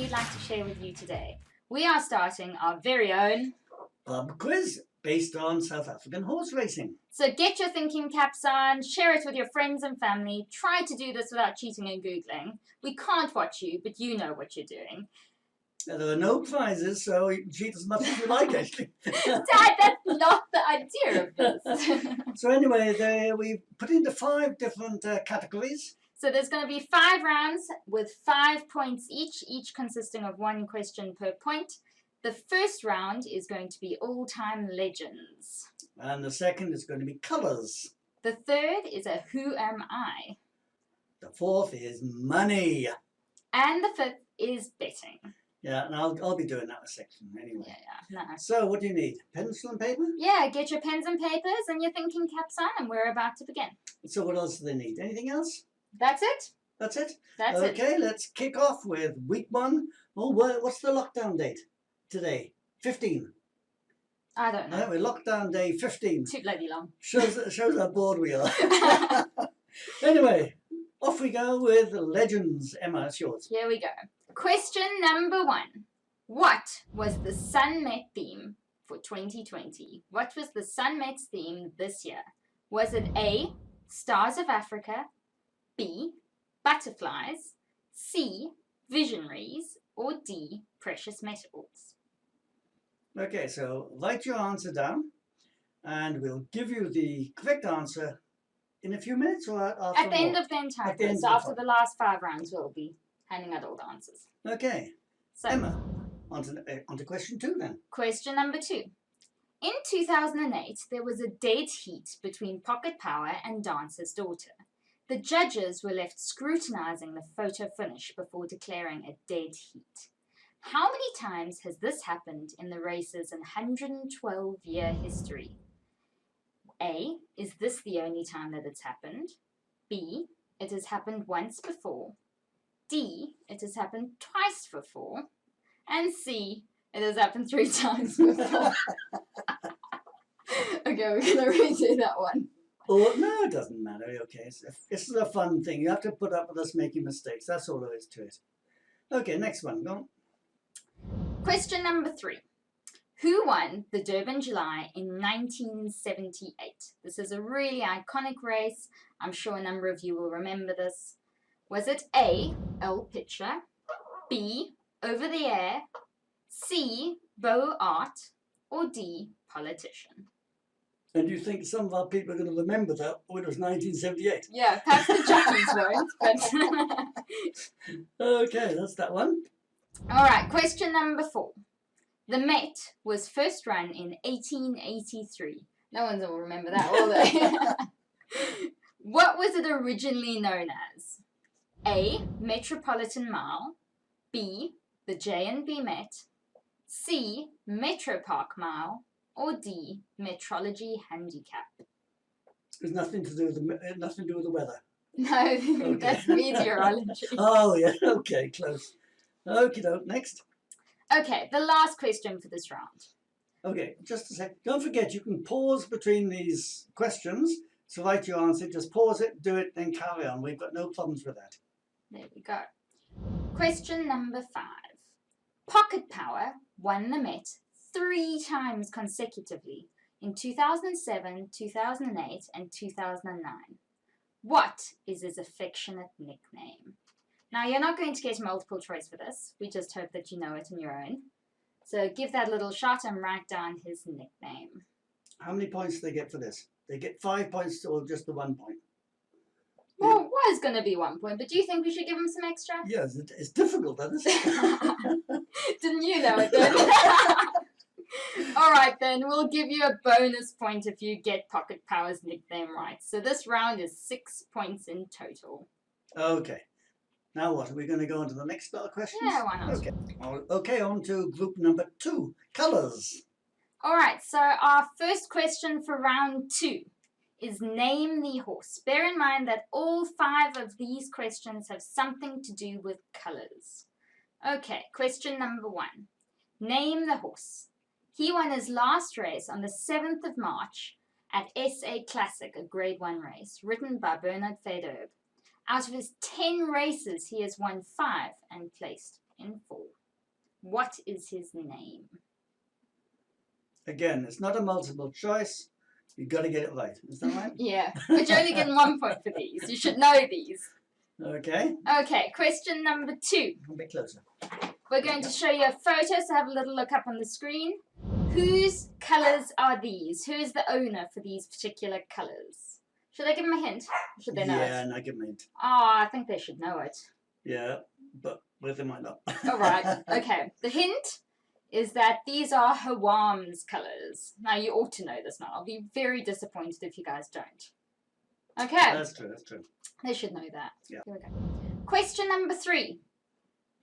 we'd like to share with you today. We are starting our very own pub quiz based on South African horse racing. So get your thinking caps on, share it with your friends and family. Try to do this without cheating and Googling. We can't watch you, but you know what you're doing. There are no prizes, so you can cheat as much as you like, actually. Dad, that's not the idea of this. So anyway, we put into 5 different categories. So there's going to be 5 rounds with 5 points each consisting of 1 question per point. The first round is going to be all-time legends. And the second is going to be colours. The third is a who am I. The fourth is money. And the fifth is betting. Yeah, and I'll be doing that section anyway. Yeah. So what do you need? Pencil and paper? Yeah, get your pens and papers and your thinking caps on, and we're about to begin. So what else do they need? Anything else? That's it. That's it? That's it. Okay, let's kick off with week 1. Oh, what's the lockdown date today? 15. I don't know. We're lockdown day 15. Too bloody long. Shows how bored we are. Anyway, off we go with legends. Emma, it's yours. Here we go. Question number 1. What was the Sun Met theme for 2020? What was the Sun Met's theme this year? Was it A, Stars of Africa, B, Butterflies, C, Visionaries, or D, Precious Metals? Okay, so write your answer down and we'll give you the correct answer in a few minutes or after At the end of the entire quiz. So after the last 5 rounds, we'll be handing out all the answers. Okay. So, Emma, on to question 2 then. Question number 2. In 2008, there was a dead heat between Pocket Power and Dancer's Daughter. The judges were left scrutinizing the photo finish before declaring a dead heat. How many times has this happened in the race's 112-year history? A, is this the only time that it's happened? B, it has happened once before. D, it has happened twice before. And C, it has happened 3 times before. Okay, we're going to redo that one. Oh, no, it doesn't matter. Okay, this is a fun thing. You have to put up with us making mistakes. That's all there is to it. Okay, next one. Go on. Question number 3. Who won the Durban July in 1978? This is a really iconic race. I'm sure a number of you will remember this. Was it A, El Pitcher, B, Over the Air, C, Beau Art, or D, Politician? And you think some of our people are going to remember that when it was 1978? Yeah, perhaps the jockeys won't, but... Okay, that's that one. All right, question number 4. The Met was first run in 1883. No one's will remember that, will they? What was it originally known as? A, Metropolitan Mile, B, the J&B Met, C, Metro Park Mile, or D, Metrology Handicap? There's nothing to do with the weather. No, Okay. That's meteorology. Oh yeah, okay, close. Okie doke, next. Okay, the last question for this round. Okay, just a sec. Don't forget you can pause between these questions. So write your answer, just pause it, do it, then carry on. We've got no problems with that. There we go. Question number 5. Pocket Power won the Met 3 times consecutively in 2007, 2008, and 2009. What is his affectionate nickname? Now, you're not going to get multiple choice for this. We just hope that you know it on your own. So give that little shot and write down his nickname. How many points do they get for this? They get 5 points or just the 1 point? Well, it was going to be 1 point, but do you think we should give him some extra? Yes, it's difficult, that is. Didn't you know it then? All right, then. We'll give you a bonus point if you get Pocket Power's nickname right. So this round is 6 points in total. Okay. Now what? Are we going to go on to the next lot of questions? Yeah, why not? Okay. Okay, on to group number 2. Colours. All right, so our first question for round 2 is name the horse. Bear in mind that all 5 of these questions have something to do with colours. Okay, question number 1. Name the horse. He won his last race on the 7th of March at SA Classic, a Grade 1 race, written by Bernard Faderb. Out of his 10 races, he has won 5 and placed in 4. What is his name? Again, it's not a multiple choice. You've got to get it right. Is that right? Yeah, but you're only getting 1 point for these. You should know these. Okay. Okay, question number 2. A bit closer. We're going to show you a photo, so have a little look up on the screen. Whose colours are these? Who is the owner for these particular colours? Should I give them a hint? Or should they know Yeah, it? no, give me a hint. Oh, I think they should know it. Yeah, but they might not. All right. Okay. The hint is that these are Hawam's colours. Now, you ought to know this now. I'll be very disappointed if you guys don't. Okay. That's true, that's true. They should know that. Yeah. Here we go. Question number 3.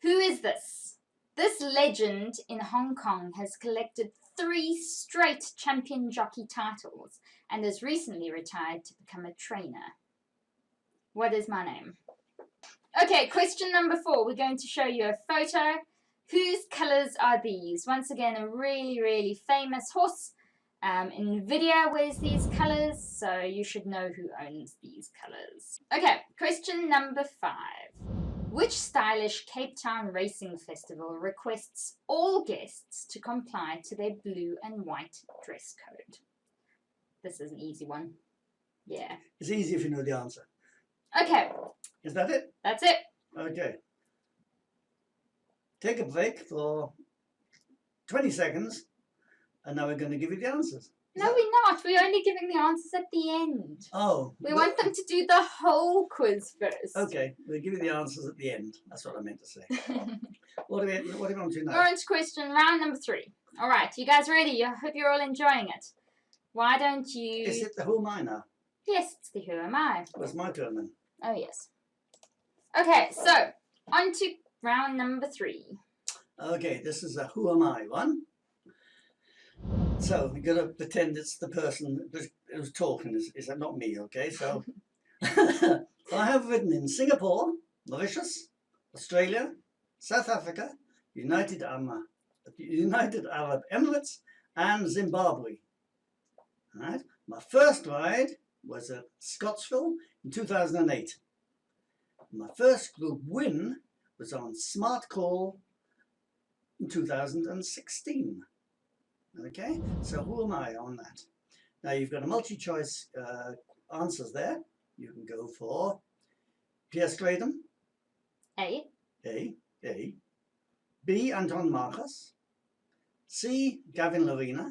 Who is this? This legend in Hong Kong has collected 3 straight champion jockey titles and has recently retired to become a trainer. What is my name? Okay, question number 4. We're going to show you a photo. Whose colours are these? Once again, a really, really famous horse. NVIDIA wears these colours, so you should know who owns these colours. Okay, question number 5. Which stylish Cape Town racing festival requests all guests to comply to their blue and white dress code? This is an easy one. Yeah. It's easy if you know the answer. Okay, Is that it? that's it. Okay. Take a break for 20 seconds, and now we're going to give you the answers. No, we're not. We're only giving the answers at the end. Oh. We want them to do the whole quiz first. Okay, we'll give you the answers at the end. That's what I meant to say. What do we want to do now? We're on to question round number 3. All right, you guys ready? I hope you're all enjoying it. Why don't you... Is it the who am I now? Yes, it's the Who Am I. What's my turn then? Oh, yes. Okay, so on to round number 3. Okay, this is a who am I one. So we've got to pretend it's the person who's talking. Is that not me? Okay, so I have ridden in Singapore, Mauritius, Australia, South Africa, United Arab Emirates, and Zimbabwe. All right. My first ride was at Scottsville in 2008. My first group win was on Smart Call in 2016. Okay, so who am I on that? Now you've got a multi-choice answers there. You can go for Pierre Straydon, A. A. B. Anton Marcus, C. Gavin Lerena,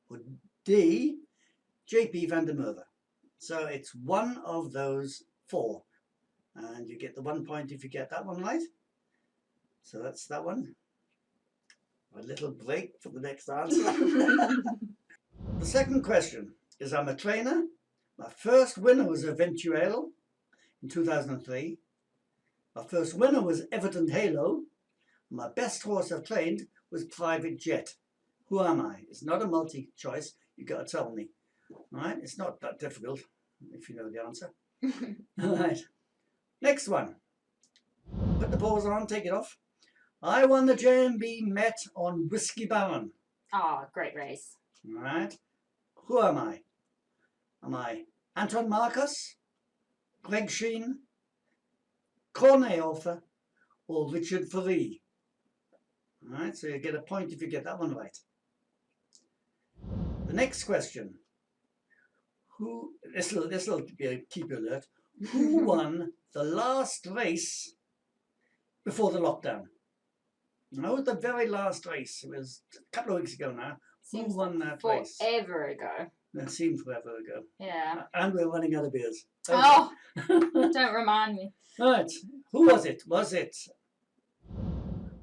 or D. JP van der Merwe. So it's one of those 4. And you get the 1 point if you get that one right. So that's that one. A little break for the next answer. The second question is, I'm a trainer. My first winner was Eventuelo in 2003. My first winner was Everton Halo. My best horse I've trained was Private Jet. Who am I? It's not a multi-choice. You've got to tell me. All right? It's not that difficult if you know the answer. All right. Next one. Put the pause on, take it off. I won the JMB Met on Whiskey Baron. Oh, great race. All right. Who am I? Am I Anton Marcus, Greg Sheen, Cornet Offer, or Richard Faree? All right, so you get a point if you get that one right. The next question. This will keep you alert. Who won the last race before the lockdown? No, the very last race. It was a couple of weeks ago now. Seems Who won that race? forever ago. That seemed forever ago. Yeah. And we're running out of beers. Okay. Oh, don't remind me. Right. Who was it? Was it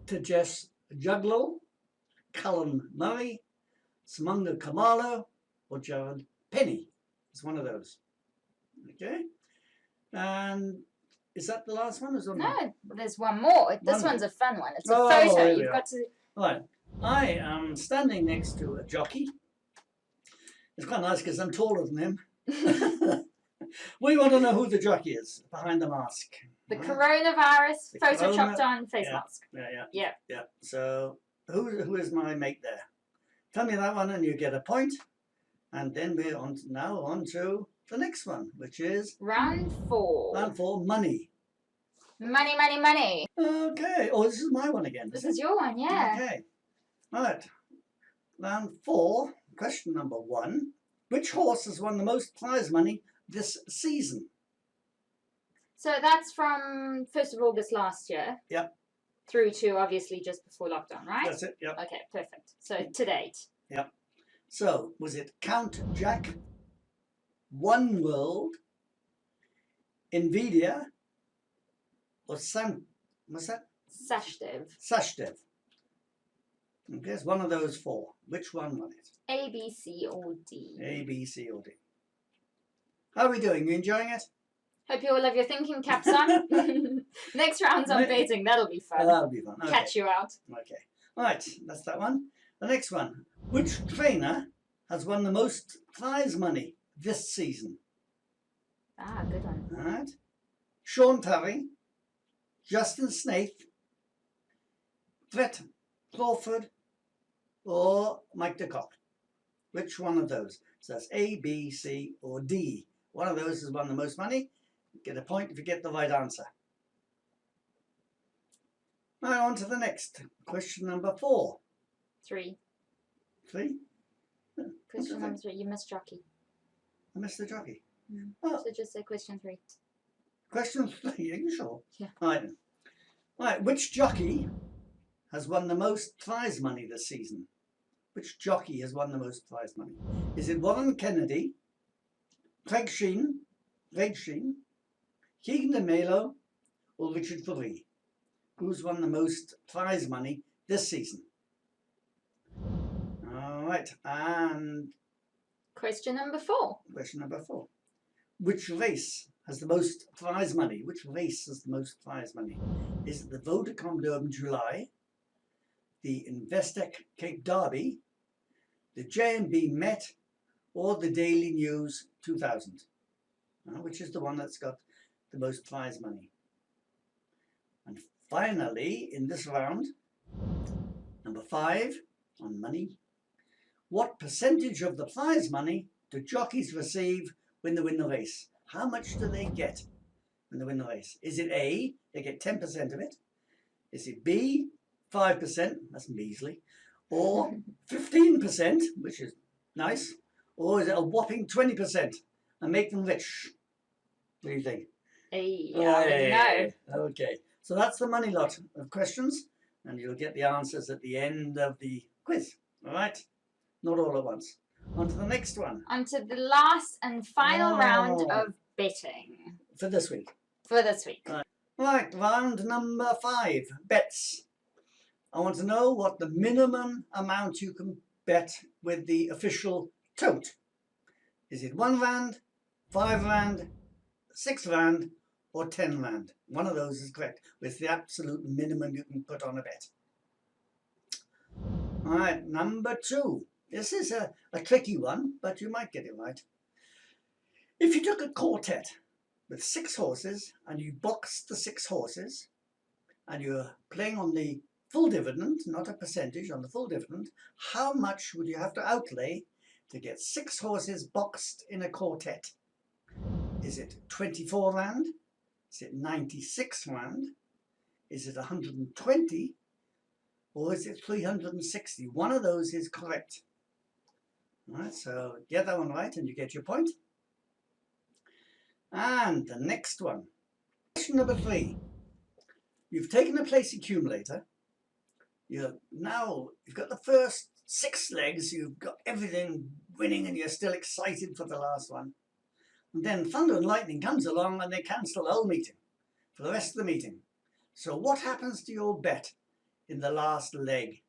Tejas Juggalo, Cullen Murray, Simonga Kamalo, or Jared Penny? It's one of those. Okay. And is that the last one? Or is there one more? No, there's one more. This One one's a fun one. It's a Oh, photo. here we You've are. got to... Right. I am standing next to a jockey. It's quite nice because I'm taller than him. We want to know who the jockey is behind the mask. The Right? coronavirus The photoshopped on face yeah. mask. Yeah. Yeah. So who is my mate there? Tell me that one and you get a point. And then we're on to the next one, which is Round 4. round 4, money. Money, money, money. Okay. Oh, this is my one again. This is your one, yeah. Okay. Right. Round 4, question number 1. Which horse has won the most prize money this season? So that's from 1st of August last year. Yep. Through to obviously just before lockdown, right? That's it, yep. Okay, perfect. So to date. Yep. So, was it Count Jack, One World, Nvidia, or what's that? Sashdev. Okay, it's one of those 4. Which one won it? A, B, C, or D. A, B, C, or D. How are we doing? You enjoying it? Hope you all have your thinking caps on. Next round's on baiting. That'll be fun. That'll be fun. Okay. Catch you out. Okay. Right, that's that one. The next one. Which trainer has won the most prize money this season? Ah, good one. All right. Sean Parry, Justin Snaith, Brett Crawford, or Mike de Kock. Which one of those? So that's A, B, C, or D. One of those has won the most money. Get a point if you get the right answer. Now on to the next. Question number 4. 3. 3? Question number 3. You missed jockey. I missed the jockey. So just say question 3. Question 3, are you sure? Yeah. Right then. Right, which jockey has won the most prize money this season? Which jockey has won the most prize money? Is it Warren Kennedy, Craig Sheen, Keegan DeMelo, or Richard Furey? Who's won the most prize money this season? All right, and question number 4. Question number 4. Which race has the most prize money? Which race has the most prize money? Is it the Vodacom Durham July, the Investec Cape Derby, the JMB Met, or the Daily News 2000? Which is the one that's got the most prize money? And finally, in this round, number 5 on money. What percentage of the prize money do jockeys receive when they win the race? How much do they get when they win the race? Is it A, they get 10% of it? Is it B, 5%, that's measly, or 15%, which is nice, or is it a whopping 20% and make them rich? What do you think? No. Okay, so that's the money lot of questions, and you'll get the answers at the end of the quiz. All right, not all at once. On to the next one. On to the last and final round of betting. For this week. For this week. Right, round number 5, bets. I want to know what the minimum amount you can bet with the official tote. Is it 1 rand, 5 rand, 6 rand, or 10 rand? One of those is correct. It's the absolute minimum you can put on a bet. All right, number 2. This is a tricky one, but you might get it right. If you took a quartet with 6 horses and you boxed the 6 horses and you're playing on the full dividend, not a percentage, on the full dividend, how much would you have to outlay to get 6 horses boxed in a quartet? Is it 24 rand? Is it 96 rand? Is it 120? Or is it 360? One of those is correct. All right, so get that one right and you get your point. And the next one, question number 3. You've taken a place accumulator. You've got the first 6 legs, you've got everything winning and you're still excited for the last one. And then thunder and lightning comes along and they cancel the whole meeting for the rest of the meeting. So what happens to your bet in the last leg?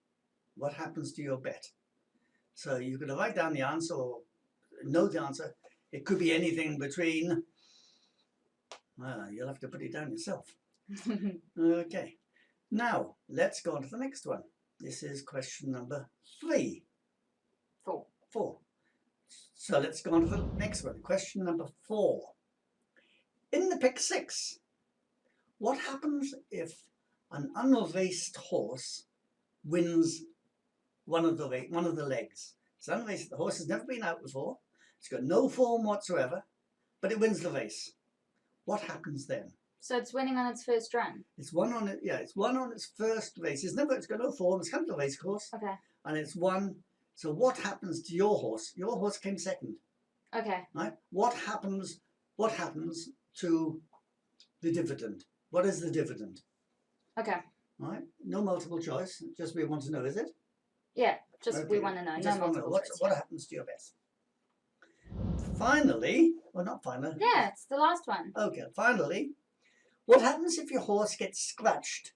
What happens to your bet? So you're going to write down the answer or know the answer. It could be anything between, you'll have to put it down yourself. Okay. Now, let's go on to the next one. This is question number 3. 4. So let's go on to the next one. Question number 4. In the pick 6, what happens if an unraced horse wins one of the legs? It's unraced. The horse has never been out before. It's got no form whatsoever, but it wins the race. What happens then? So it's winning on its first run. It's won on it. Yeah, it's won on its first race. It's got no form. It's come to the race course, Okay. and it's won. So what happens to your horse? Your horse came second, Okay. right? What happens? What happens to the dividend? What is the dividend? Okay. Right? No multiple choice. Just we want to know, is it? Yeah. Just we Okay. want to know. We No just want to know multiple choice. what happens to your best. Finally, well, not finally. Yeah, it's the last one. Okay. Finally, what happens if your horse gets scratched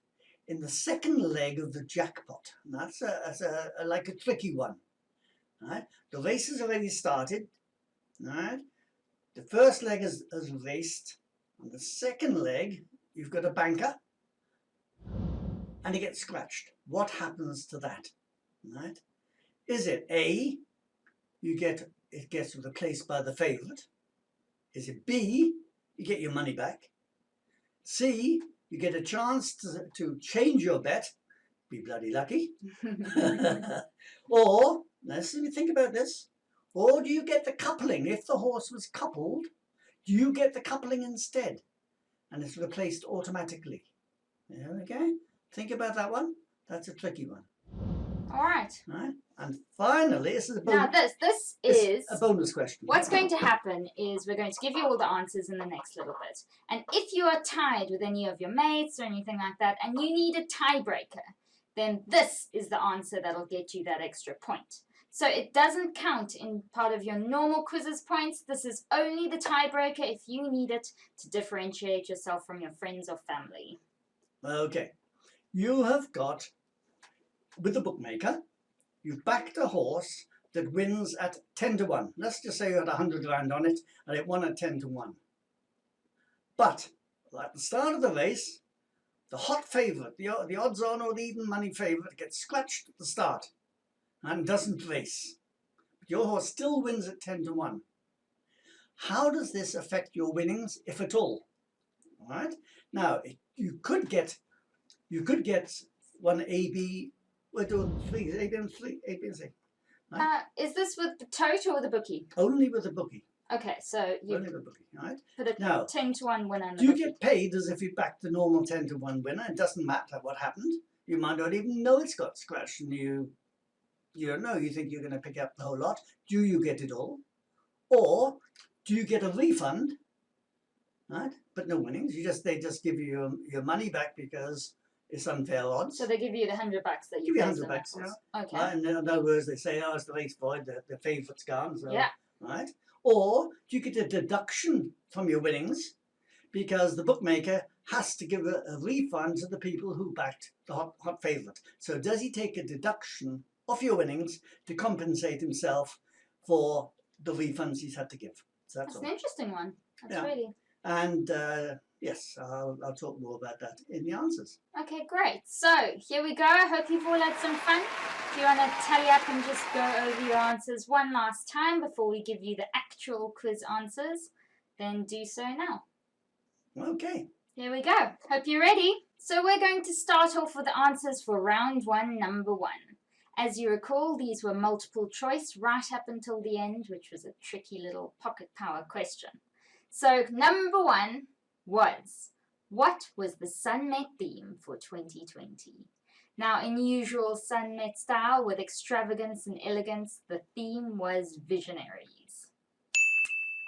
in the second leg of the jackpot? And that's like a tricky one. Right? The race has already started. Right? The first leg has raced. On the second leg, you've got a banker, and he gets scratched. What happens to that? Right? Is it A, it gets replaced by the favourite? Is it B, you get your money back? C, you get a chance to change your bet, be bloody lucky. Or, let's think about this, or do you get the coupling? If the horse was coupled, do you get the coupling instead? And it's replaced automatically. Yeah, okay? Think about that one. That's a tricky one. All right. Right? And finally, this is Now this is a bonus question. what's going to happen is we're going to give you all the answers in the next little bit. And if you are tied with any of your mates or anything like that, and you need a tiebreaker, then this is the answer that'll get you that extra point. So it doesn't count in part of your normal quizzes points. This is only the tiebreaker if you need it to differentiate yourself from your friends or family. Okay. You have got, with the bookmaker, you've backed a horse that wins at 10 to 1. Let's just say you had 100 rand on it and it won at 10 to 1. But at the start of the race, the hot favourite, the odds on or the even money favourite gets scratched at the start and doesn't race. But your horse still wins at 10 to 1. How does this affect your winnings, if at all? All right? Now, you could get one A, B, we're doing three, A, B, and C. Right? Is this with the tote or the bookie? Only with the bookie. Okay, so you Only with the bookie, right? put a Now, 10 to 1 winner on the do you bookie. get paid as if you backed the normal 10 to 1 winner? It doesn't matter what happened. You might not even know it's got scratched, and you don't know. You think you're going to pick up the whole lot. Do you get it all? Or do you get a refund, right? But no winnings. They just give you your money back because it's unfair odds. So they give you the $100 that you Give you placed $100, in that horse. Okay. Right? And in other words, they say, oh, it's the race void, the favourite's gone. So, Yeah. Right? Or do you get a deduction from your winnings because the bookmaker has to give a refund to the people who backed the hot favourite? So does he take a deduction of your winnings to compensate himself for the refunds he's had to give? So that's That's all. an interesting one. That's Yeah. really... And yes, I'll talk more about that in the answers. Okay, great. So here we go. I hope you've all had some fun. If you want to tally up and just go over your answers one last time before we give you the actual quiz answers, then do so now. Okay. Here we go. Hope you're ready. So we're going to start off with the answers for round one, number 1. As you recall, these were multiple choice right up until the end, which was a tricky little pocket power question. So number 1 was, what was the Sun-Met theme for 2020? Now, in usual Sun-Met style with extravagance and elegance, the theme was visionaries.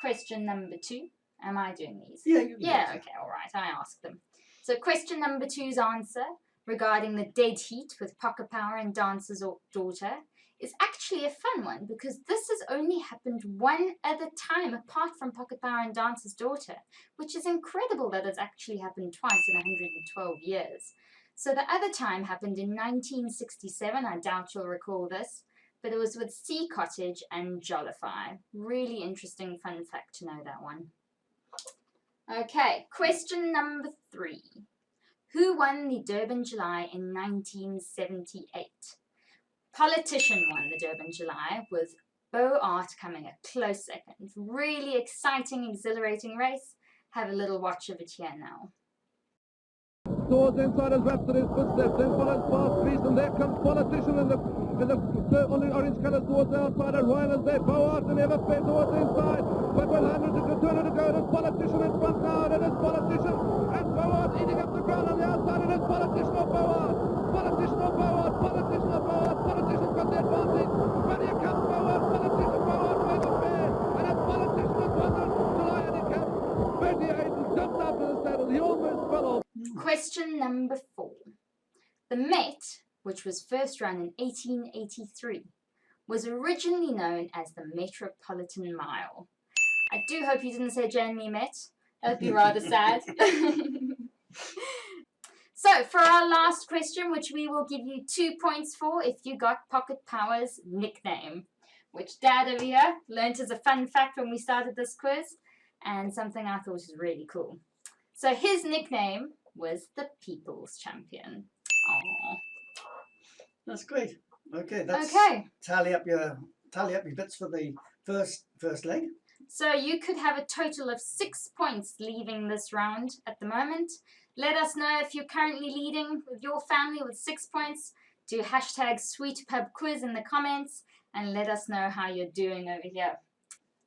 Question number 2. Am I doing these? Yeah, you can do Yeah, it. okay, all right, I asked them. So question number 2's answer regarding the dead heat with Pocket Power and Dancer's Daughter is actually a fun one because this has only happened one other time apart from Pocket Power and Dancer's Daughter, which is incredible that it's actually happened twice in 112 years. So the other time happened in 1967, I doubt you'll recall this, but it was with Sea Cottage and Jollify. Really interesting fun fact to know that one. Okay, question number 3. Who won the Durban July in 1978? Politician won the Durban July, with Beau Art coming a close second. Really exciting, exhilarating race. Have a little watch of it here now. Swords inside his wraps at his footsteps, then follows past Beast, and there comes Politician, and with the only orange colours towards the outside, and Ryan is there, Boart and ever fair towards the inside, but 100 to 200 to go, it is Politician in front now, and it is Politician, and Boart eating up the ground on the outside, and it is Politician or Boart, Politician or Boart, Politician or Boart, Politician's got the advantage, but here comes Boart, Politician, Boart, over fair, and it's Politician has won the July handicap. Bertie Hayden jumped out of the saddle, he almost fell off. Question number 4. The Met, which was first run in 1883, was originally known as the Metropolitan Mile. I do hope you didn't say Jamie Met. That would be rather sad. So, for our last question, which we will give you 2 points for if you got Pocket Power's nickname, which Dad over here learnt as a fun fact when we started this quiz, and something I thought was really cool. So his nickname was the People's Champion. Aww. That's great. Okay, that's Okay, tally up your bits for the first leg. so you could have a total of 6 points leaving this round at the moment. Let us know if you're currently leading with your family with 6 points. Do hashtag SweetPubQuiz in the comments and let us know how you're doing over here.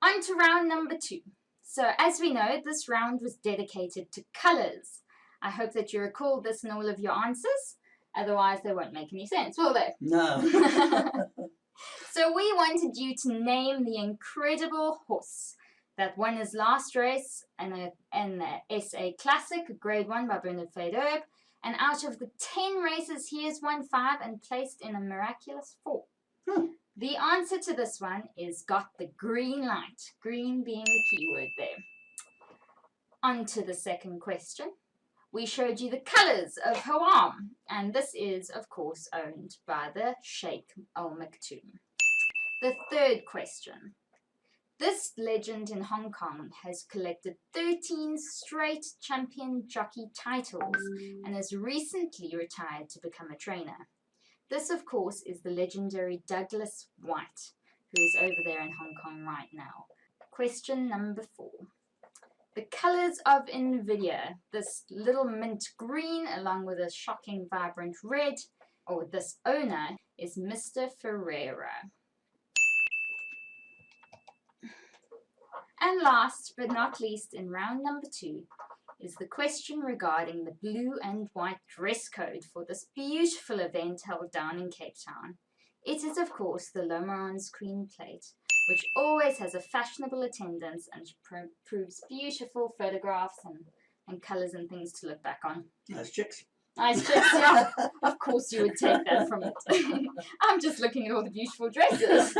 On to round number 2. So as we know, this round was dedicated to colours. I hope that you recall this in all of your answers. Otherwise, they won't make any sense, will they? No. So we wanted you to name the incredible horse that won his last race in the SA Classic, Grade 1 by Bernard Fairderb. And out of the 10 races, he has won 5 and placed in a miraculous 4. The answer to this one is got the green light, green being the keyword there. On to the second question. We showed you the colours of Hawam, and this is, of course, owned by the Sheikh Al Maktoum. The third question. This legend in Hong Kong has collected 13 straight champion jockey titles and has recently retired to become a trainer. This, of course, is the legendary Douglas White, who is over there in Hong Kong right now. Question number 4. The colours of NVIDIA, this little mint green along with a shocking vibrant red, or this owner, is Mr. Ferreira. And last but not least, in round number 2, is the question regarding the blue and white dress code for this beautiful event held down in Cape Town. It is, of course, the Lomarans Queen Plate, which always has a fashionable attendance and proves beautiful photographs and colours and things to look back on. Nice chicks. Nice chicks, yeah. Of course you would take that from it. I'm just looking at all the beautiful dresses.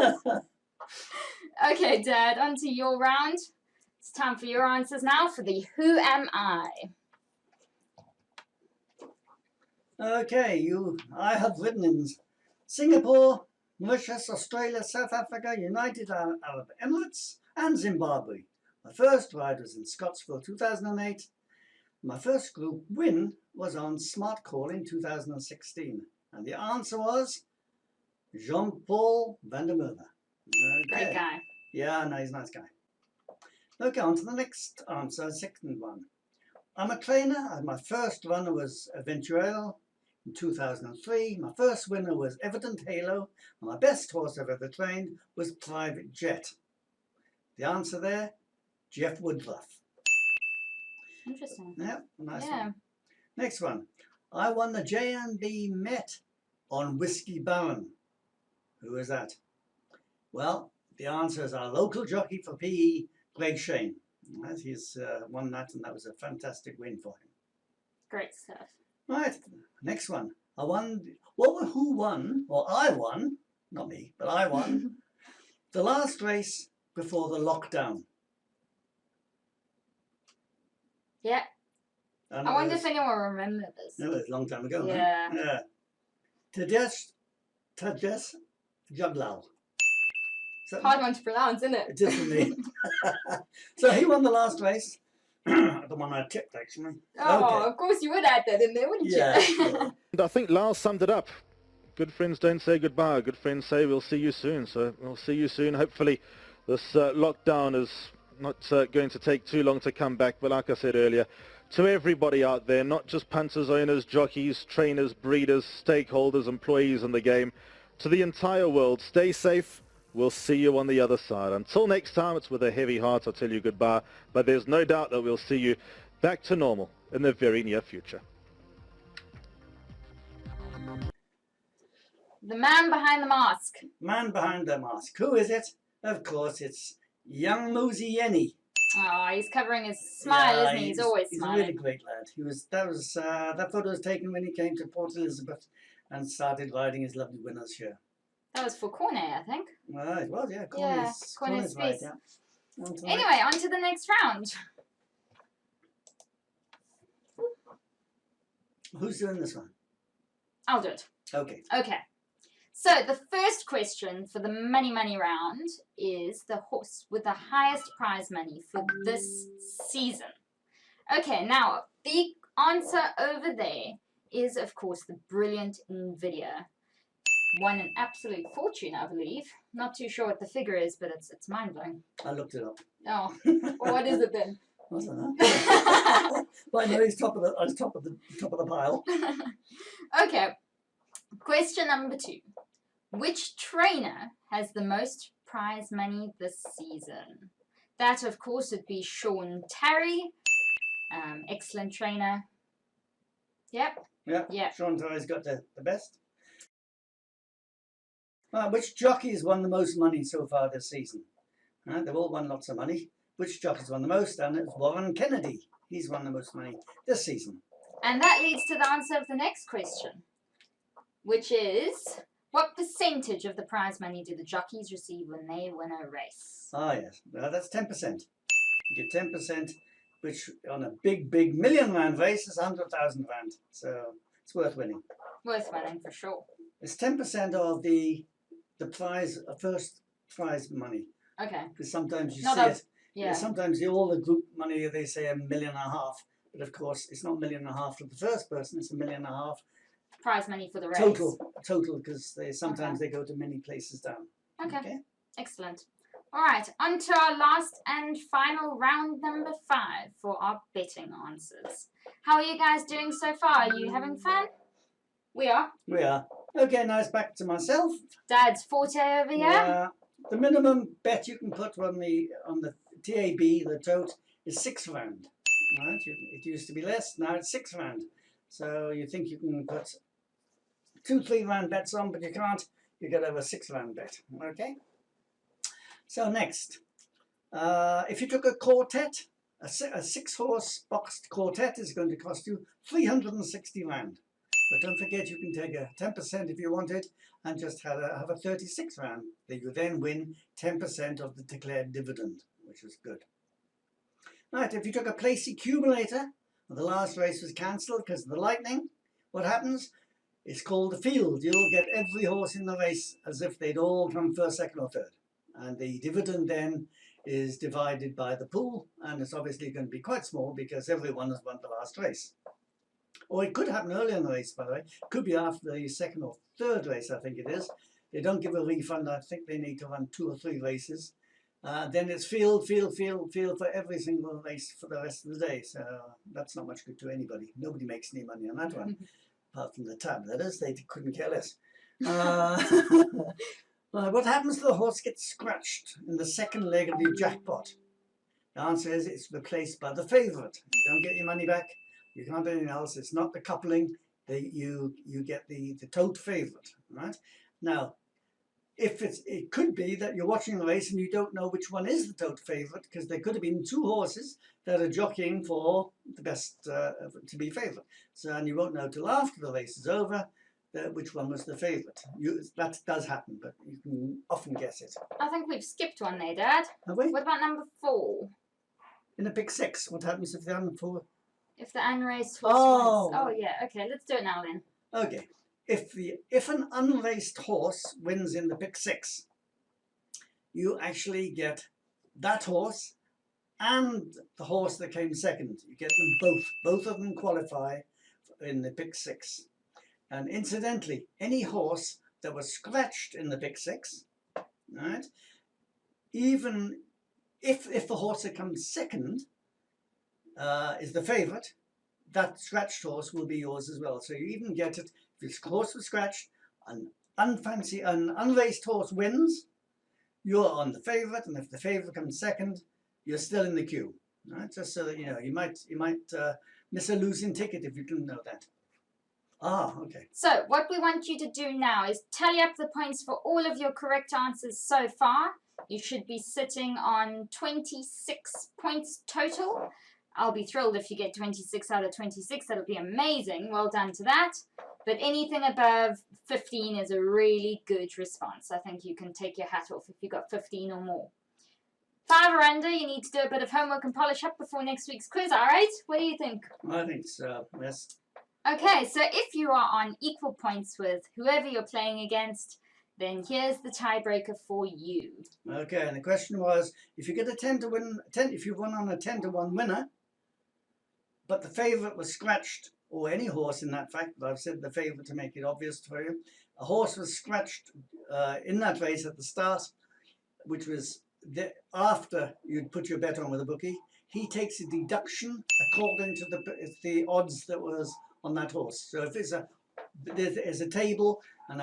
Okay, Dad, on to your round. It's time for your answers now for the Who Am I? Okay, I have ridden in Singapore, Mauritius, Australia, South Africa, United Arab Emirates, and Zimbabwe. My first ride was in Scottsville 2008. My first group win was on Smart Call in 2016. And the answer was Jean-Paul van der Merwe. Okay. Great guy. Yeah, no, he's a nice guy. Okay, on to the next answer, second one. I'm a trainer. My first runner was Eventuel in 2003. My first winner was Evident Halo. And my best horse I've ever trained was Private Jet. The answer there, Jeff Woodruff. Interesting. Yeah, nice one. Next one. I won the J&B Met on Whiskey Baron. Who is that? Well, the answer is our local jockey for PE, Greg Shane. Right, he's won that, and that was a fantastic win for him. Great stuff. Right, next one. I won. Who won? Well, I won. Not me, but I won the last race before the lockdown. Yeah. And I wonder if anyone will remember this. No, it was a long time ago. Yeah. Huh? Yeah. Tajesh Jaglal. Hard one to pronounce, isn't it? It is for me. So he won the last race. The one I tipped, actually. Oh, Okay. of course you would add that in there, wouldn't Yeah. you? And I think Lyle summed it up. Good friends don't say goodbye. Good friends say we'll see you soon. So we'll see you soon. Hopefully this lockdown is not going to take too long to come back. But like I said earlier, to everybody out there, not just punters, owners, jockeys, trainers, breeders, stakeholders, employees in the game, To the entire world, stay safe. We'll see you on the other side. Until next time, it's with a heavy heart I'll tell you goodbye, but there's no doubt that we'll see you back to normal in the very near future. The man behind the mask. Man behind the mask. Who is it? Of course, it's young Muzi Yeni. Oh, he's covering his smile, isn't he? He's always He's smiling. a really great lad. That photo was taken when he came to Port Elizabeth and started riding his lovely winner's show. That was for Cornet, I think. Well, it was, yeah. Cornet's Cornet's right, piece. yeah. On to the Anyway, on to the next round. Who's doing this one? I'll do it. Okay. Okay. So the first question for the money round is the horse with the highest prize money for this season. Okay, now the answer over there is, of course, the brilliant Nvidia. Won an absolute fortune, I believe. Not too sure what the figure is, but it's mind-blowing. I looked it up. Oh, well, what is it then? I don't know. But I know he's top of the pile. Okay, question number 2. Which trainer has the most prize money this season? That, of course, would be Sean Terry. Excellent trainer. Yep. Yeah. Sean Terry's got the best. Which jockeys won the most money so far this season? They've all won lots of money. Which jockeys won the most? And it's Warren Kennedy. He's won the most money this season. And that leads to the answer of the next question, which is, what percentage of the prize money do the jockeys receive when they win a race? Ah, yes. Well, that's 10%. You get 10%, which on a big $1 million race is 100,000 rand. So it's worth winning. Worth winning for sure. It's 10% of the prize, first prize money. Okay. Because sometimes you Not see a- it. Yeah. Sometimes all the group money, they say $1.5 million. But of course, it's not $1.5 million for the first person. It's $1.5 million Prize money for the race. total, because sometimes they go to many places down. Okay. Excellent. All right, on to our last and final round, number 5, for our betting answers. How are you guys doing so far? Are you having fun? We are. We are. Okay, now it's back to myself. Dad's forte over here. The minimum bet you can put on the TAB, the tote, is £6. Right? It used to be less. Now it's £6. So you think you can put 2-3 rand bets on, but you can't. You get over £6 bet. Okay. So next, if you took a quartet, a 6-horse boxed quartet is going to cost you 360 rand. But don't forget, you can take a 10% if you want it, and just have a 36 rand. You then win 10% of the declared dividend, which is good. Right, if you took a place accumulator, the last race was cancelled because of the lightning, what happens? It's called the field. You'll get every horse in the race as if they'd all come first, second or third. And the dividend then is divided by the pool, and it's obviously going to be quite small because everyone has won the last race. Or it could happen earlier in the race, by the way. It could be after the second or third race, I think it is. They don't give a refund. I think they need to run 2 or 3 races. Then it's field for every single race for the rest of the day. So that's not much good to anybody. Nobody makes any money on that one. Apart from the tab, that is. They couldn't care less. What happens if the horse gets scratched in the second leg of the jackpot? The answer is it's replaced by the favourite. You don't get your money back. You can't do anything else. It's not the coupling. You get the tote favourite, right? Now, it could be that you're watching the race and you don't know which one is the tote favourite, because there could have been 2 horses that are jockeying for the best to be favourite. So, and you won't know till after the race is over which one was the favourite. That does happen, but you can often guess it. I think we've skipped one there, Dad. Have we? What about number 4? In a pick 6, what happens if they're on 4? If the unraced horse Oh. wins. Oh, yeah. Okay, let's do it now then. Okay. If an unraced horse wins in the pick 6, you actually get that horse and the horse that came second. You get them both. Both of them qualify in the pick 6. And incidentally, any horse that was scratched in the pick 6, right, even if the horse that comes second is the favourite, that scratched horse will be yours as well. So you even get it, if your horse was scratched, an unfancy, an unraced horse wins, you're on the favourite, and if the favourite comes second, you're still in the queue. Right? Just so that you know, you might miss a losing ticket if you didn't know that. Ah, okay. So what we want you to do now is tally up the points for all of your correct answers so far. You should be sitting on 26 points total. I'll be thrilled if you get 26 out of 26. That'll be amazing. Well done to that. But anything above 15 is a really good response. I think you can take your hat off if you got 15 or more. 5 or under, you need to do a bit of homework and polish up before next week's quiz, all right? What do you think? I think so, yes. Okay, so if you are on equal points with whoever you're playing against, then here's the tiebreaker for you. Okay, and the question was, if you get a 10 to win, if you won on a 10 to 1 winner, but the favourite was scratched, or any horse in that fact, but I've said the favourite to make it obvious for you, a horse was scratched in that race at the start, which was after you'd put your bet on with a bookie, he takes a deduction according to the odds that was on that horse. So if there's a table, and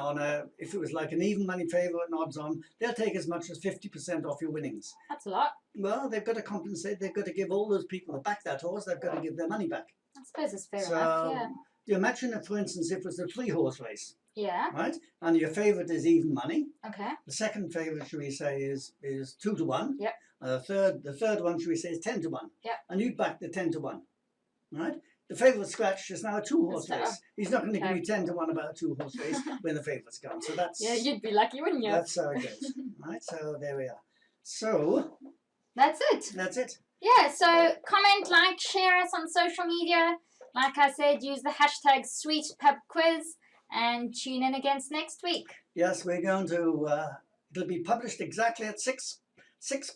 if it was like an even money favourite and odds on, they'll take as much as 50% off your winnings. That's a lot. Well, they've got to compensate. They've got to give all those people that back that horse, they've got to give their money back. I suppose it's fair So, enough, yeah. you imagine if, for instance, if it was a 3-horse race, Yeah, right? And your favourite is even money. okay. The second favourite, should we say, is 2 to 1. Yep. The third one, should we say, is 10 to 1. Yep. And you'd back the 10 to 1, right? The favourite scratch is now a 2-horse That's race. He's not going to okay. give you 10 to 1 about a 2-horse race when the favourite's gone. So that's Yeah, you'd be lucky, wouldn't you? that's how it goes, right? So there we are. So That's it. that's it. Yeah, so comment, like, share us on social media. Like I said, use the hashtag SweetPubQuiz and tune in again next week. Yes, we're going to. It'll be published exactly at 6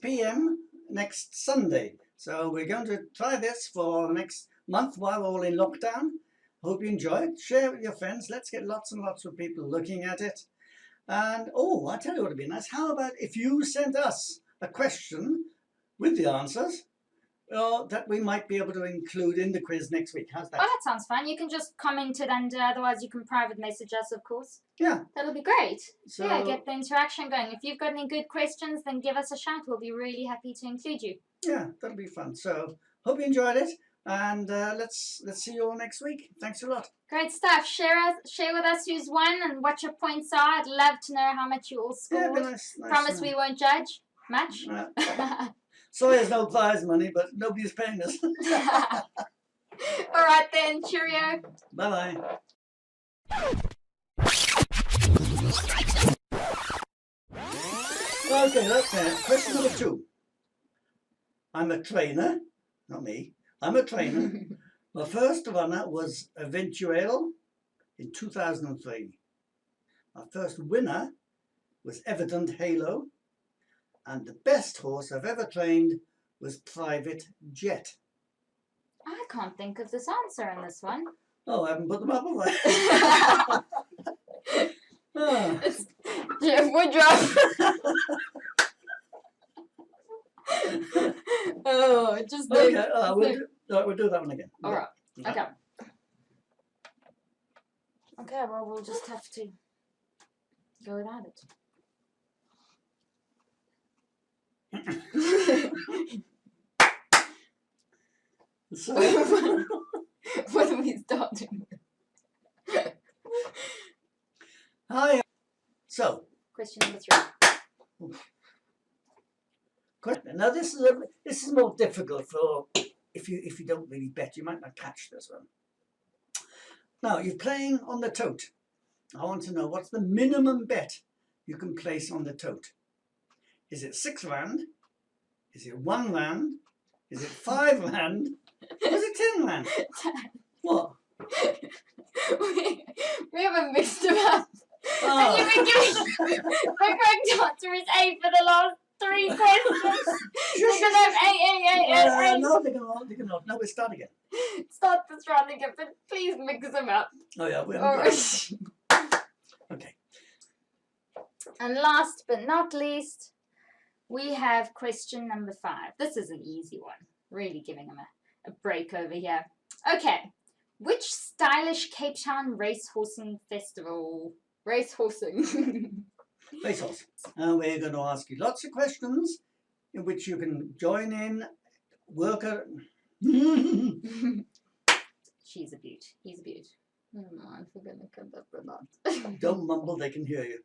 p.m. next Sunday. So we're going to try this for the next month while we're all in lockdown. Hope you enjoy it. Share it with your friends. Let's get lots and lots of people looking at it. And oh, I tell you what would be nice. How about if you sent us a question with the answers that we might be able to include in the quiz next week? How's that? Oh, that sounds fun. You can just comment it under, otherwise you can private message us, of course. Yeah. That'll be great. So Yeah, get the interaction going. If you've got any good questions, then give us a shout. We'll be really happy to include you. yeah, that'll be fun. So hope you enjoyed it. And let's see you all next week. Thanks a lot. Great stuff. Share with us who's won and what your points are. I'd love to know how much you all Yeah, scored. it'd be nice. Promise we won't judge much. Sorry, there's no prize money, but nobody's paying us. All right then. Cheerio. Bye bye. Okay, that's it. Question number 2. I'm a trainer, not me. I'm a trainer. My first runner was Eventuale in 2003. My first winner was Evident Halo. And the best horse I've ever trained was Private Jet. I can't think of this answer in this one. Oh, I haven't put them up, have I? Oh. It's Jeff Woodruff. Oh, just Okay, we'll do that one again. All right. Yeah. Okay. Okay, well, we'll just have to go without it. So, What are we starting? hi. So, Question number 3. question. Now this is more difficult for if you don't really bet, you might not catch this one. Now you're playing on the tote. I want to know what's the minimum bet you can place on the tote. Is it 6 rand? Is it 1 rand? Is it 5 rand? Or is it 10 rand? What? we haven't mixed them up. Oh. And you've been giving the correct answer is 8 for the last 3 questions. You're going to have 8. No, they're gonna. No, we'll start again. Start this round again, but please mix them up. Oh yeah, we Or- haven't. Okay. And last but not least, we have question number 5. This is an easy one. Really giving him a break over here. Okay. Which stylish Cape Town racehorsing festival Racehorsing. Racehorse. And we're going to ask you lots of questions in which you can join in, work out. She's a beaut. He's a beaut. Oh, no, I'm gonna cut that for that. Don't mumble, they can hear you.